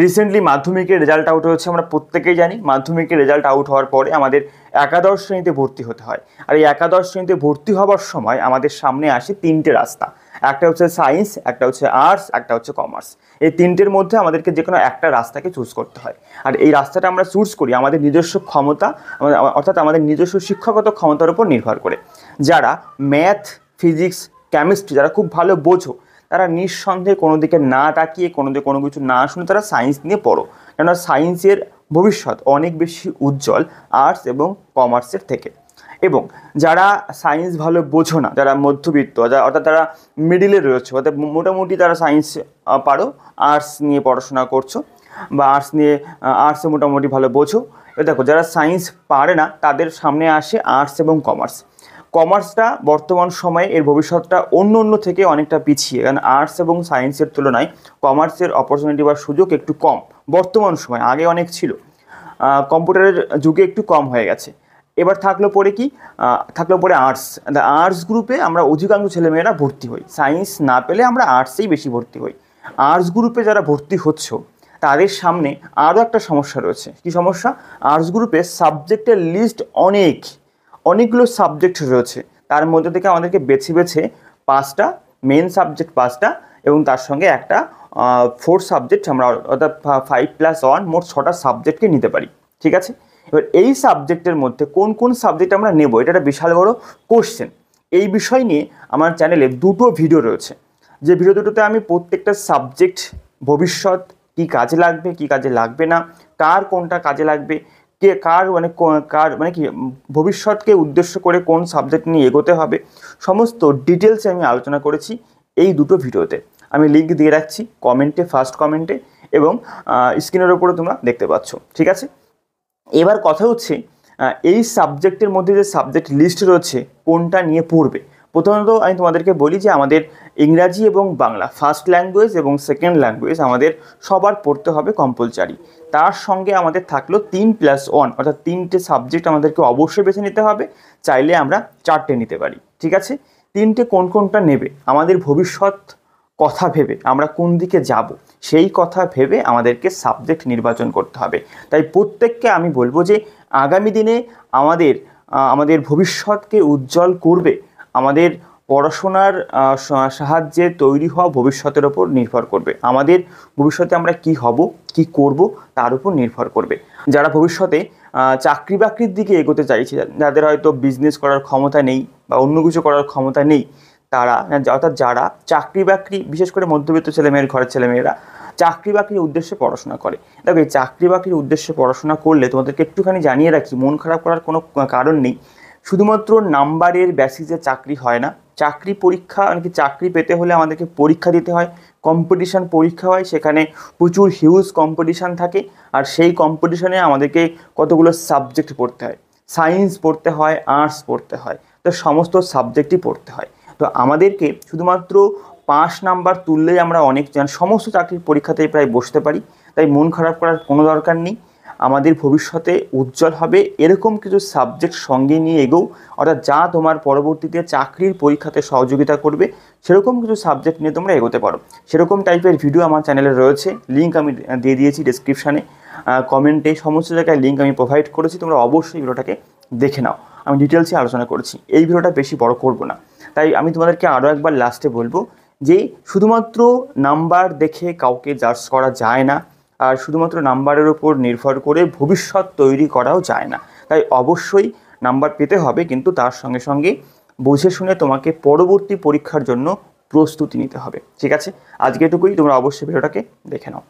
Recently মাধ্যমিকের result out হয়েছে, আমরা প্রত্যেকেই জানি। মাধ্যমিকের রেজাল্ট আউট হওয়ার পরে আমাদের একাদশ শ্রেণীতে ভর্তি হতে হয়। আর এই একাদশ শ্রেণীতে ভর্তি হওয়ার সময় আমাদের সামনে আসে তিনটে রাস্তা, একটা হচ্ছে সায়েন্স, একটা হচ্ছে আর্টস, একটা হচ্ছে কমার্স। এই তিনটের মধ্যে আমাদেরকে যে কোনো একটা রাস্তাকে চুজ করতে হয়। আর এই রাস্তাটা আমরা চুজ করি আমাদের নিজস্ব ক্ষমতা, অর্থাৎ আমাদের নিজস্ব শিক্ষাগত ক্ষমতার উপর নির্ভর করে। যারা ম্যাথ, ফিজিক্স, কেমিস্ট্রি যারা খুব ভালো বোঝো, তারা নিঃসন্দেহে কোনো দিকে না তাকিয়ে কোনো কিছু না শুনে তারা সায়েন্স নিয়ে পড়ো, কেননা সায়েন্সের ভবিষ্যৎ অনেক বেশি উজ্জ্বল আর্টস এবং কমার্সের থেকে। এবং যারা সায়েন্স ভালো বোঝো না, যারা মধ্যবিত্ত, অর্থাৎ তারা মিডিলে রয়েছে, অর্থাৎ মোটামুটি তারা সায়েন্স পারো, আর্টস নিয়ে পড়াশোনা করছো বা আর্টসে মোটামুটি ভালো বোঝো। এবার দেখো, যারা সায়েন্স পারে না তাদের সামনে আসে আর্টস এবং কমার্স। কমার্সটা বর্তমান সময়ে এর ভবিষ্যৎটা অন্য থেকে অনেকটা পিছিয়ে, কারণ আর্টস এবং সায়েন্সের তুলনায় কমার্সের অপরচুনিটি বা সুযোগ একটু কম বর্তমান সময়। আগে অনেক ছিল, কম্পিউটারের যুগে একটু কম হয়ে গেছে। এবার থাকলো পরে আর্টস গ্রুপে আমরা অধিকাংশ ছেলেমেয়েরা ভর্তি হই। সায়েন্স না পেলে আমরা আর্টসেই বেশি ভর্তি হই। আর্টস গ্রুপে যারা ভর্তি হচ্ছ তাদের সামনে আরও একটা সমস্যা রয়েছে। কী সমস্যা? আর্টস গ্রুপে সাবজেক্টের লিস্ট অনেকগুলো সাবজেক্ট রয়েছে। তার মধ্যে থেকে আমাদেরকে বেছে পাঁচটা মেন সাবজেক্ট, পাঁচটা, এবং তার সঙ্গে একটা 4 সাবজেক্ট, আমরা অর্থাৎ 5+1 মোট 6টা সাবজেক্টকে নিতে পারি। ঠিক আছে? এবার এই সাবজেক্টের মধ্যে কোন সাবজেক্ট আমরা নেব, এটা একটা বিশাল বড় কোশ্চেন। এই বিষয় নিয়ে আমার চ্যানেলে 2টো ভিডিও রয়েছে, যে ভিডিও দুটোতে আমি প্রত্যেকটা সাবজেক্ট ভবিষ্যৎ কী কাজে লাগবে, কী কাজে লাগবে না, কার কোনটা কাজে লাগবে, কার কি ভবিষ্যৎকে উদ্দেশ্য করে কোন সাবজেক্ট নিয়ে এগোতে হবে, সমস্ত ডিটেলসে আমি আলোচনা করেছি এই 2টো ভিডিওতে। আমি লিঙ্ক দিয়ে রাখছি ফার্স্ট কমেন্টে, এবং স্ক্রিনের ওপরে তোমরা দেখতে পাচ্ছ। ঠিক আছে? এবার কথা হচ্ছে, এই সাবজেক্টের মধ্যে যে সাবজেক্ট লিস্ট রয়েছে কোনটা নিয়ে পড়বে। প্রথমত আমি তোমাদেরকে বলি যে আমাদের ইংরাজি এবং বাংলা ফার্স্ট ল্যাঙ্গুয়েজ এবং সেকেন্ড ল্যাঙ্গুয়েজ আমাদের সবার পড়তে হবে কম্পালসারি। তার সঙ্গে আমাদের থাকলো 3+1, অর্থাৎ 3টে সাবজেক্ট আমাদেরকে অবশ্যই বেছে নিতে হবে। চাইলে আমরা 4টে নিতে পারি। ঠিক আছে? 3টে কোনটা নেবে, আমাদের ভবিষ্যৎ কথা ভেবে আমরা কোন দিকে যাব সেই কথা ভেবে আমাদেরকে সাবজেক্ট নির্বাচন করতে হবে। তাই প্রত্যেককে আমি বলবো যে আগামী দিনে আমাদের ভবিষ্যৎকে উজ্জ্বল করবে, আমাদের পড়াশোনার সাহায্যে তৈরি হওয়া ভবিষ্যতের ওপর নির্ভর করবে। আমাদের ভবিষ্যতে আমরা কি হব, কি করব, তার উপর নির্ভর করবে। যারা ভবিষ্যতে চাকরি বাকরির দিকে এগোতে চাইছে, যাদের হয়তো বিজনেস করার ক্ষমতা নেই বা অন্য কিছু করার ক্ষমতা নেই, তারা, অর্থাৎ যারা চাকরি বাকরি, বিশেষ করে মধ্যবিত্ত ঘরের ছেলেমেয়েরা চাকরি বাকরির উদ্দেশ্যে পড়াশোনা করে। দেখো, এই চাকরি বাকরির উদ্দেশ্যে পড়াশোনা করলে তোমাদেরকে একটুখানি জানিয়ে রাখি, মন খারাপ করার কোনো কারণ নেই। শুধুমাত্র নাম্বারের বেসিসে চাকরি হয় না। চাকরি পেতে হলে আমাদেরকে পরীক্ষা দিতে হয়, কম্পিটিশান পরীক্ষা হয়, সেখানে প্রচুর হিউজ কম্পিটিশান থাকে। আর সেই কম্পিটিশানে আমাদেরকে কতগুলো সাবজেক্ট পড়তে হয়, সায়েন্স পড়তে হয়, আর্টস পড়তে হয়, তো সমস্ত সাবজেক্টই পড়তে হয়। তো আমাদেরকে শুধুমাত্র 5 নাম্বার তুললেই আমরা সমস্ত চাকরির পরীক্ষাতেই প্রায় বসতে পারি। তাই মন খারাপ করার কোনো দরকার নেই। আমাদের ভবিষ্যতে উজ্জ্বল হবে এরকম কিছু সাবজেক্ট সঙ্গে নিয়ে এগোও, অর্থাৎ যা তোমার পরবর্তীতে চাকরির পরীক্ষাতে সহযোগিতা করবে, সেরকম কিছু সাবজেক্ট নিয়ে তোমরা এগোতে পারো। সেরকম টাইপের ভিডিও আমার চ্যানেলে রয়েছে, লিঙ্ক আমি দিয়ে দিয়েছি ডিসক্রিপশানে, কমেন্টে, সমস্ত জায়গায় লিঙ্ক আমি প্রোভাইড করেছি। তোমরা অবশ্যই ভিডিওটাকে দেখে নাও। আমি ডিটেলসে আলোচনা করেছি, এই ভিডিওটা বেশি বড় করব না। তাই আমি তোমাদেরকে আরও একবার লাস্টে বলবো যে শুধুমাত্র নাম্বার দেখে কাউকে জাজ করা যায় না, আর শুধুমাত্র নাম্বারের উপর নির্ভর করে ভবিষ্যৎ তৈরি করাও যায় না। তাই অবশ্যই নাম্বার পেতে হবে, কিন্তু তার সঙ্গে সঙ্গে বুঝে শুনে তোমাকে পরবর্তী পরীক্ষার জন্য প্রস্তুতি নিতে হবে। ঠিক আছে? আজকে এটুকুই, তোমরা অবশ্যই ভিডিওটাকে দেখে নাও।